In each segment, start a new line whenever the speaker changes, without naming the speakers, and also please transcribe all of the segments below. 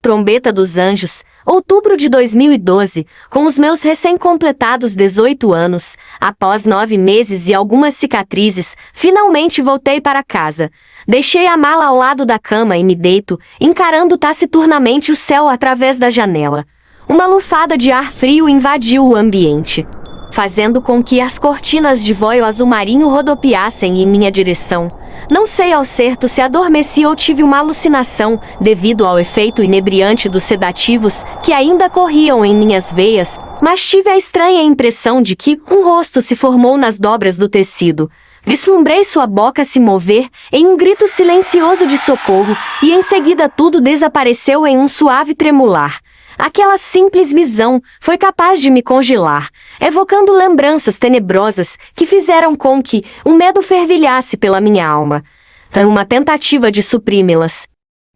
Trombeta dos Anjos, outubro de 2012, com os meus recém-completados 18 anos, após 9 meses e algumas cicatrizes, finalmente voltei para casa. Deixei a mala ao lado da cama e me deito, encarando taciturnamente o céu através da janela. Uma lufada de ar frio invadiu o ambiente, fazendo com que as cortinas de voio azul marinho rodopiassem em minha direção. Não sei ao certo se adormeci ou tive uma alucinação devido ao efeito inebriante dos sedativos que ainda corriam em minhas veias, mas tive a estranha impressão de que um rosto se formou nas dobras do tecido. Vislumbrei sua boca se mover em um grito silencioso de socorro e em seguida tudo desapareceu em um suave tremular. Aquela simples visão foi capaz de me congelar, evocando lembranças tenebrosas que fizeram com que o medo fervilhasse pela minha alma. Uma tentativa de suprimi-las.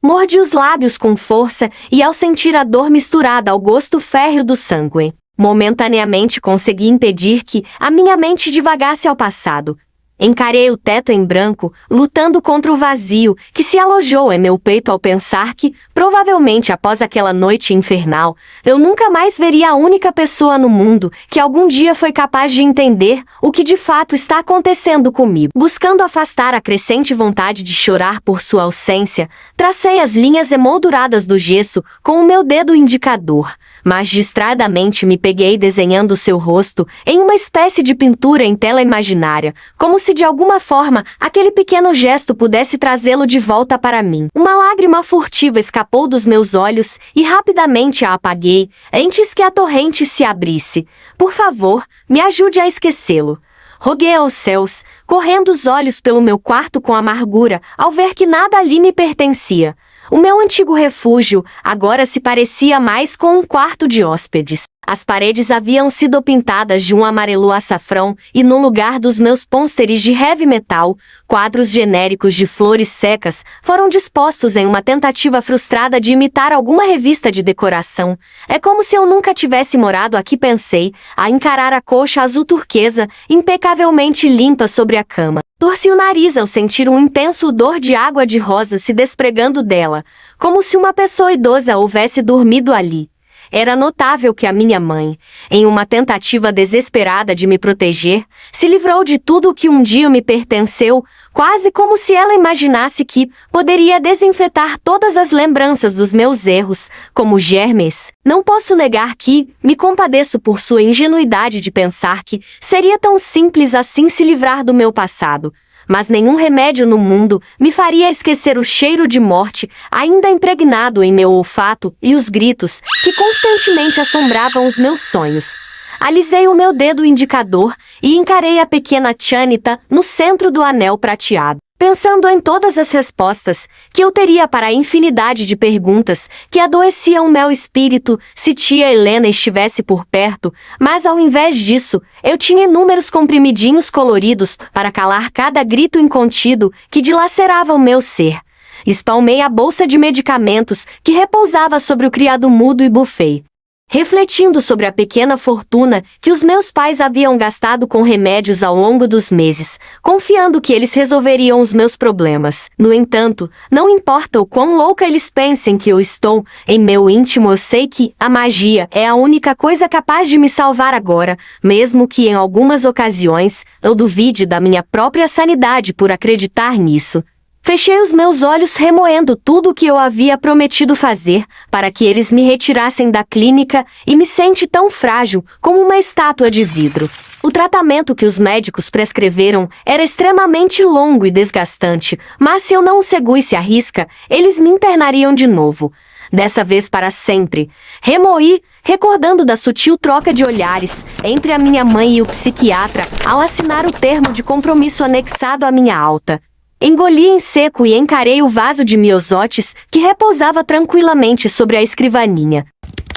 Mordi os lábios com força e ao sentir a dor misturada ao gosto férreo do sangue, momentaneamente consegui impedir que a minha mente divagasse ao passado. Encarei o teto em branco, lutando contra o vazio que se alojou em meu peito ao pensar que, provavelmente após aquela noite infernal, eu nunca mais veria a única pessoa no mundo que algum dia foi capaz de entender o que de fato está acontecendo comigo. Buscando afastar a crescente vontade de chorar por sua ausência, tracei as linhas emolduradas do gesso com o meu dedo indicador, mas distraidamente me peguei desenhando seu rosto em uma espécie de pintura em tela imaginária, como se de alguma forma aquele pequeno gesto pudesse trazê-lo de volta para mim. Uma lágrima furtiva escapou dos meus olhos e rapidamente a apaguei, antes que a torrente se abrisse. Por favor, me ajude a esquecê-lo. Roguei aos céus, correndo os olhos pelo meu quarto com amargura, ao ver que nada ali me pertencia. O meu antigo refúgio agora se parecia mais com um quarto de hóspedes. As paredes haviam sido pintadas de um amarelo açafrão e no lugar dos meus pôsteres de heavy metal, quadros genéricos de flores secas foram dispostos em uma tentativa frustrada de imitar alguma revista de decoração. É como se eu nunca tivesse morado aqui, pensei, a encarar a colcha azul turquesa impecavelmente limpa sobre a cama. Torci o nariz ao sentir um intenso odor de água de rosa se despregando dela, como se uma pessoa idosa houvesse dormido ali. Era notável que a minha mãe, em uma tentativa desesperada de me proteger, se livrou de tudo o que um dia me pertenceu, quase como se ela imaginasse que poderia desinfetar todas as lembranças dos meus erros, como germes. Não posso negar que me compadeço por sua ingenuidade de pensar que seria tão simples assim se livrar do meu passado. Mas nenhum remédio no mundo me faria esquecer o cheiro de morte ainda impregnado em meu olfato e os gritos que constantemente assombravam os meus sonhos. Alisei o meu dedo indicador e encarei a pequena Chanita no centro do anel prateado, pensando em todas as respostas que eu teria para a infinidade de perguntas que adoeciam meu espírito se tia Helena estivesse por perto, mas ao invés disso, eu tinha inúmeros comprimidinhos coloridos para calar cada grito incontido que dilacerava o meu ser. Espalmei a bolsa de medicamentos que repousava sobre o criado mudo e bufei, refletindo sobre a pequena fortuna que os meus pais haviam gastado com remédios ao longo dos meses, confiando que eles resolveriam os meus problemas. No entanto, não importa o quão louca eles pensem que eu estou, em meu íntimo eu sei que a magia é a única coisa capaz de me salvar agora, mesmo que em algumas ocasiões eu duvide da minha própria sanidade por acreditar nisso. Fechei os meus olhos remoendo tudo o que eu havia prometido fazer para que eles me retirassem da clínica e me senti tão frágil como uma estátua de vidro. O tratamento que os médicos prescreveram era extremamente longo e desgastante, mas se eu não o seguisse à risca, eles me internariam de novo. Dessa vez para sempre. Remoí, recordando da sutil troca de olhares entre a minha mãe e o psiquiatra ao assinar o termo de compromisso anexado à minha alta. Engoli em seco e encarei o vaso de miosotes que repousava tranquilamente sobre a escrivaninha,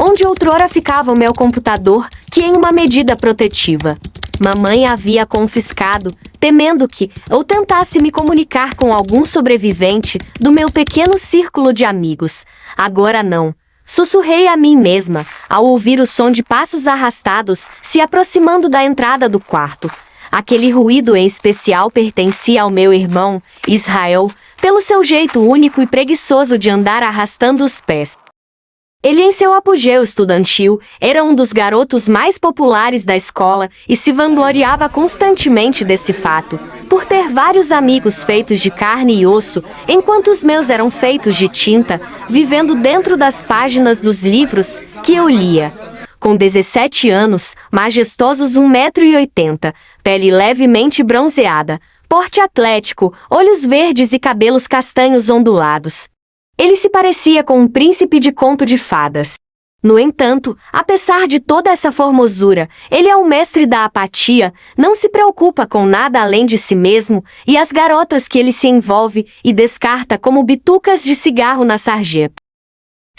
onde outrora ficava o meu computador, que em uma medida protetiva mamãe havia confiscado, temendo que eu tentasse me comunicar com algum sobrevivente do meu pequeno círculo de amigos. Agora não. Sussurrei a mim mesma, ao ouvir o som de passos arrastados se aproximando da entrada do quarto. Aquele ruído em especial pertencia ao meu irmão, Israel, pelo seu jeito único e preguiçoso de andar arrastando os pés. Ele, em seu apogeu estudantil, era um dos garotos mais populares da escola e se vangloriava constantemente desse fato, por ter vários amigos feitos de carne e osso, enquanto os meus eram feitos de tinta, vivendo dentro das páginas dos livros que eu lia. Com 17 anos, majestosos 1,80 m, pele levemente bronzeada, porte atlético, olhos verdes e cabelos castanhos ondulados. Ele se parecia com um príncipe de conto de fadas. No entanto, apesar de toda essa formosura, ele é o mestre da apatia, não se preocupa com nada além de si mesmo, e as garotas que ele se envolve e descarta como bitucas de cigarro na sarjeta.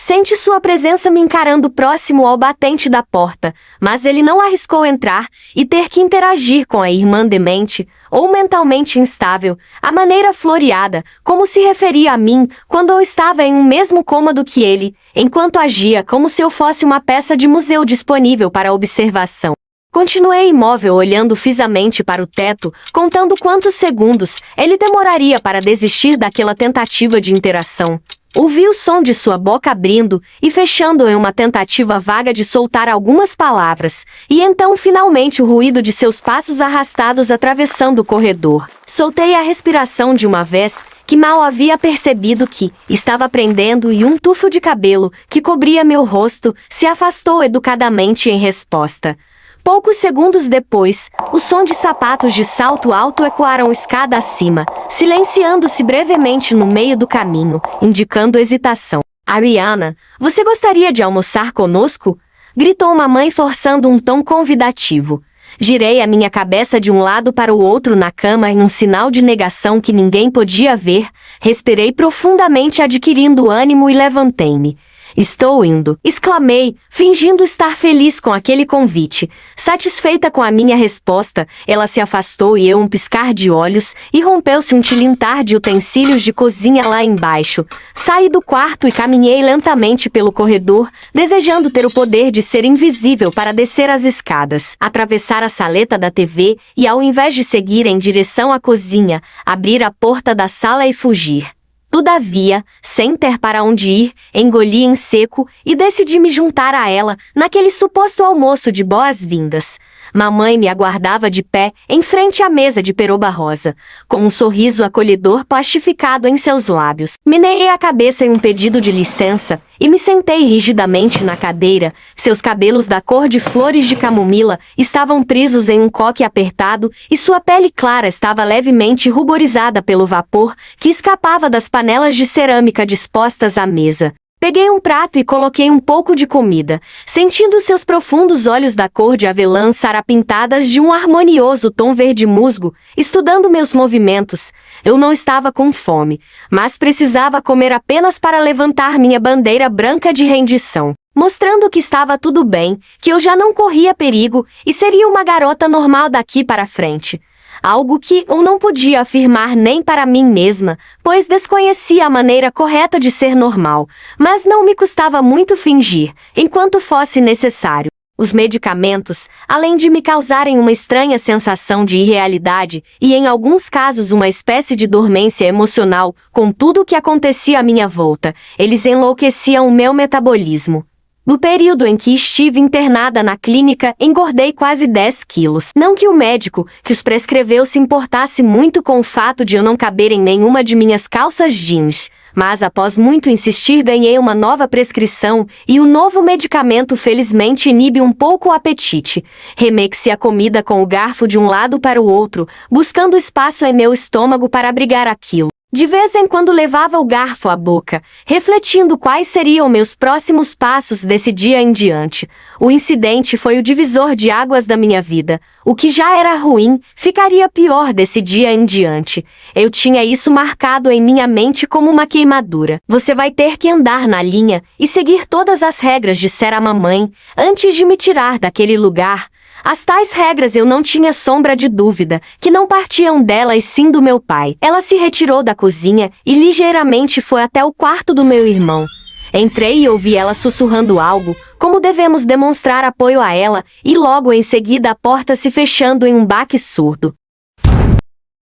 Sente sua presença me encarando próximo ao batente da porta, mas ele não arriscou entrar e ter que interagir com a irmã demente, ou mentalmente instável, a maneira floreada, como se referia a mim quando eu estava em um mesmo cômodo que ele, enquanto agia como se eu fosse uma peça de museu disponível para observação. Continuei imóvel olhando fixamente para o teto, contando quantos segundos ele demoraria para desistir daquela tentativa de interação. Ouvi o som de sua boca abrindo e fechando em uma tentativa vaga de soltar algumas palavras, e então finalmente o ruído de seus passos arrastados atravessando o corredor. Soltei a respiração de uma vez, que mal havia percebido que estava prendendo, e um tufo de cabelo, que cobria meu rosto, se afastou educadamente em resposta. Poucos segundos depois, o som de sapatos de salto alto ecoaram escada acima, silenciando-se brevemente no meio do caminho, indicando hesitação. "Ariana, você gostaria de almoçar conosco?" gritou mamãe forçando um tom convidativo. Girei a minha cabeça de um lado para o outro na cama em um sinal de negação que ninguém podia ver, respirei profundamente adquirindo ânimo e levantei-me. "Estou indo", exclamei, fingindo estar feliz com aquele convite. Satisfeita com a minha resposta, ela se afastou e eu um piscar de olhos, e rompeu-se um tilintar de utensílios de cozinha lá embaixo. Saí do quarto e caminhei lentamente pelo corredor, desejando ter o poder de ser invisível para descer as escadas, atravessar a saleta da TV e, ao invés de seguir em direção à cozinha, abrir a porta da sala e fugir. Todavia, sem ter para onde ir, engoli em seco e decidi me juntar a ela naquele suposto almoço de boas-vindas. Mamãe me aguardava de pé, em frente à mesa de peroba rosa, com um sorriso acolhedor plastificado em seus lábios. Meneei a cabeça em um pedido de licença e me sentei rigidamente na cadeira. Seus cabelos da cor de flores de camomila estavam presos em um coque apertado e sua pele clara estava levemente ruborizada pelo vapor que escapava das panelas de cerâmica dispostas à mesa. Peguei um prato e coloquei um pouco de comida, sentindo seus profundos olhos da cor de avelã sarapintadas de um harmonioso tom verde musgo, estudando meus movimentos. Eu não estava com fome, mas precisava comer apenas para levantar minha bandeira branca de rendição, mostrando que estava tudo bem, que eu já não corria perigo e seria uma garota normal daqui para frente. Algo que eu não podia afirmar nem para mim mesma, pois desconhecia a maneira correta de ser normal, mas não me custava muito fingir, enquanto fosse necessário. Os medicamentos, além de me causarem uma estranha sensação de irrealidade e, em alguns casos, uma espécie de dormência emocional com tudo o que acontecia à minha volta, eles enlouqueciam o meu metabolismo. No período em que estive internada na clínica, engordei quase 10 quilos. Não que o médico que os prescreveu se importasse muito com o fato de eu não caber em nenhuma de minhas calças jeans, mas após muito insistir ganhei uma nova prescrição e o novo medicamento felizmente inibe um pouco o apetite. Remexi a comida com o garfo de um lado para o outro, buscando espaço em meu estômago para abrigar aquilo. De vez em quando levava o garfo à boca, refletindo quais seriam meus próximos passos desse dia em diante. O incidente foi o divisor de águas da minha vida. O que já era ruim, ficaria pior desse dia em diante. Eu tinha isso marcado em minha mente como uma queimadura. "Você vai ter que andar na linha e seguir todas as regras", dissera a mamãe, antes de me tirar daquele lugar. As tais regras eu não tinha sombra de dúvida, que não partiam dela e sim do meu pai. Ela se retirou da cozinha e ligeiramente foi até o quarto do meu irmão. Entrei e ouvi ela sussurrando algo, como devemos demonstrar apoio a ela, e logo em seguida a porta se fechando em um baque surdo.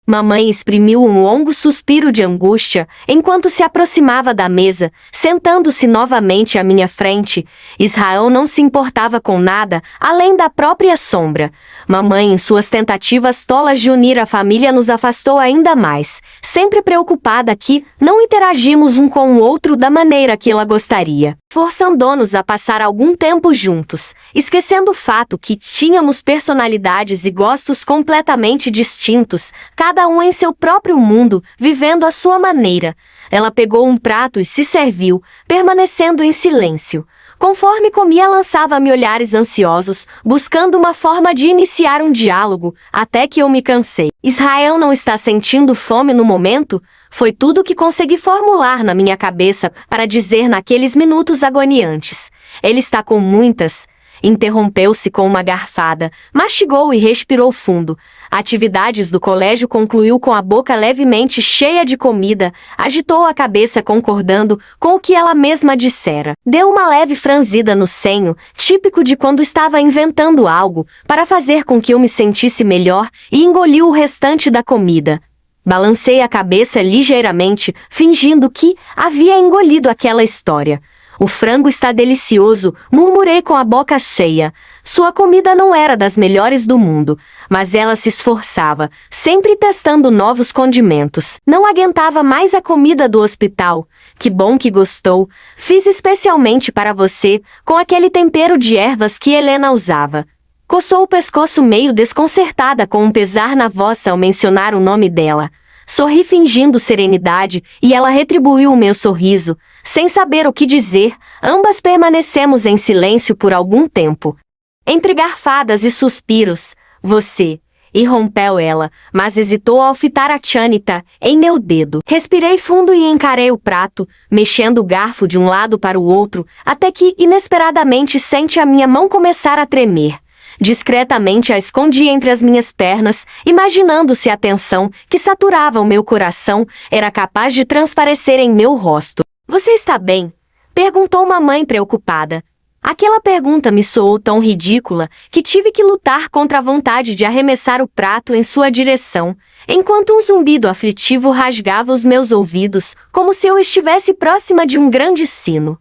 Mamãe exprimiu um longo suspiro de angústia enquanto se aproximava da mesa, sentando-se novamente à minha frente. Israel não se importava com nada além da própria sombra. Mamãe, em suas tentativas tolas de unir a família, nos afastou ainda mais, sempre preocupada que não interagimos um com o outro da maneira que ela gostaria, forçando-nos a passar algum tempo juntos, esquecendo o fato que tínhamos personalidades e gostos completamente distintos, cada um em seu próprio mundo, vivendo à sua maneira. Ela pegou um prato e se serviu, permanecendo em silêncio. Conforme comia, lançava-me olhares ansiosos, buscando uma forma de iniciar um diálogo, até que eu me cansei. Israel não está sentindo fome no momento? Foi tudo o que consegui formular na minha cabeça para dizer naqueles minutos agoniantes. Ele está com muitas... Interrompeu-se com uma garfada, mastigou e respirou fundo. Atividades do colégio concluiu com a boca levemente cheia de comida, agitou a cabeça concordando com o que ela mesma dissera. Deu uma leve franzida no senho, típico de quando estava inventando algo, para fazer com que eu me sentisse melhor, e engoliu o restante da comida. Balancei a cabeça ligeiramente, fingindo que havia engolido aquela história. O frango está delicioso, murmurei com a boca cheia. Sua comida não era das melhores do mundo, mas ela se esforçava, sempre testando novos condimentos. Não aguentava mais a comida do hospital. Que bom que gostou. Fiz especialmente para você, com aquele tempero de ervas que Helena usava. Coçou o pescoço meio desconcertada com um pesar na voz ao mencionar o nome dela. Sorri fingindo serenidade e ela retribuiu o meu sorriso. Sem saber o que dizer, ambas permanecemos em silêncio por algum tempo. Entre garfadas e suspiros, você... irrompeu ela, mas hesitou ao fitar a Chanita em meu dedo. Respirei fundo e encarei o prato, mexendo o garfo de um lado para o outro, até que, inesperadamente, senti a minha mão começar a tremer. Discretamente a escondi entre as minhas pernas, imaginando se a tensão que saturava o meu coração era capaz de transparecer em meu rosto. Você está bem? Perguntou mamãe preocupada. Aquela pergunta me soou tão ridícula que tive que lutar contra a vontade de arremessar o prato em sua direção, enquanto um zumbido aflitivo rasgava os meus ouvidos, como se eu estivesse próxima de um grande sino.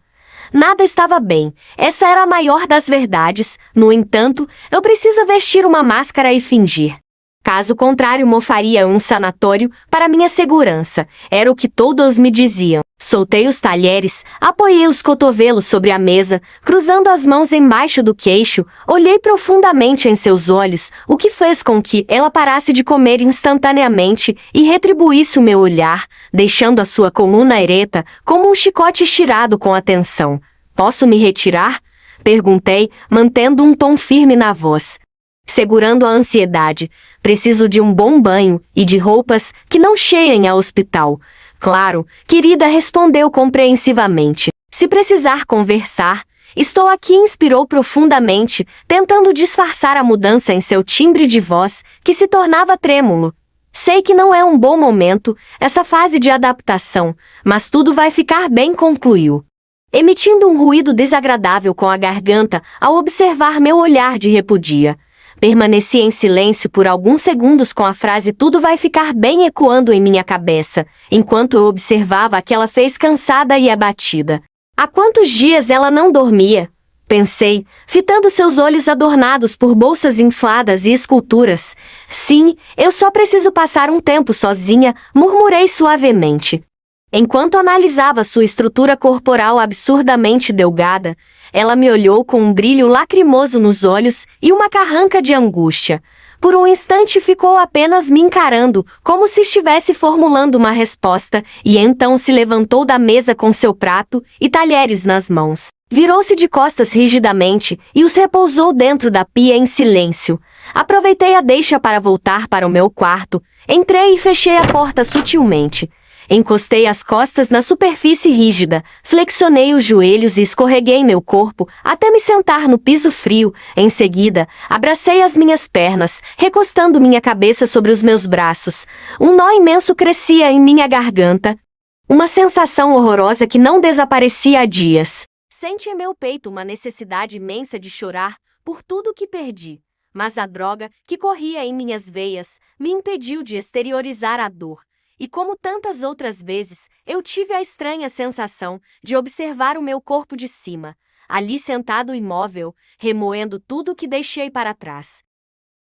Nada estava bem, essa era a maior das verdades, no entanto, eu preciso vestir uma máscara e fingir. Caso contrário, mofaria um sanatório para minha segurança, era o que todos me diziam. Soltei os talheres, apoiei os cotovelos sobre a mesa, cruzando as mãos embaixo do queixo, olhei profundamente em seus olhos, o que fez com que ela parasse de comer instantaneamente e retribuísse o meu olhar, deixando a sua coluna ereta como um chicote estirado com atenção. Posso me retirar? Perguntei, mantendo um tom firme na voz. Segurando a ansiedade, preciso de um bom banho e de roupas que não cheirem a hospital. Claro, querida, respondeu compreensivamente. Se precisar conversar, estou aqui, inspirou profundamente, tentando disfarçar a mudança em seu timbre de voz, que se tornava trêmulo. Sei que não é um bom momento, essa fase de adaptação, mas tudo vai ficar bem, concluiu. Emitindo um ruído desagradável com a garganta ao observar meu olhar de repudia. Permaneci em silêncio por alguns segundos com a frase "tudo vai ficar bem" ecoando em minha cabeça, enquanto eu observava aquela face cansada e abatida. Há quantos dias ela não dormia? Pensei, fitando seus olhos adornados por bolsas infladas e esculturas. Sim, eu só preciso passar um tempo sozinha, murmurei suavemente. Enquanto analisava sua estrutura corporal absurdamente delgada, ela me olhou com um brilho lacrimoso nos olhos e uma carranca de angústia. Por um instante ficou apenas me encarando, como se estivesse formulando uma resposta, e então se levantou da mesa com seu prato e talheres nas mãos. Virou-se de costas rigidamente e os repousou dentro da pia em silêncio. Aproveitei a deixa para voltar para o meu quarto, entrei e fechei a porta sutilmente. Encostei as costas na superfície rígida, flexionei os joelhos e escorreguei meu corpo até me sentar no piso frio. Em seguida, abracei as minhas pernas, recostando minha cabeça sobre os meus braços. Um nó imenso crescia em minha garganta. Uma sensação horrorosa que não desaparecia há dias. Senti em meu peito uma necessidade imensa de chorar por tudo que perdi. Mas a droga, que corria em minhas veias, me impediu de exteriorizar a dor. E como tantas outras vezes, eu tive a estranha sensação de observar o meu corpo de cima, ali sentado imóvel, remoendo tudo o que deixei para trás.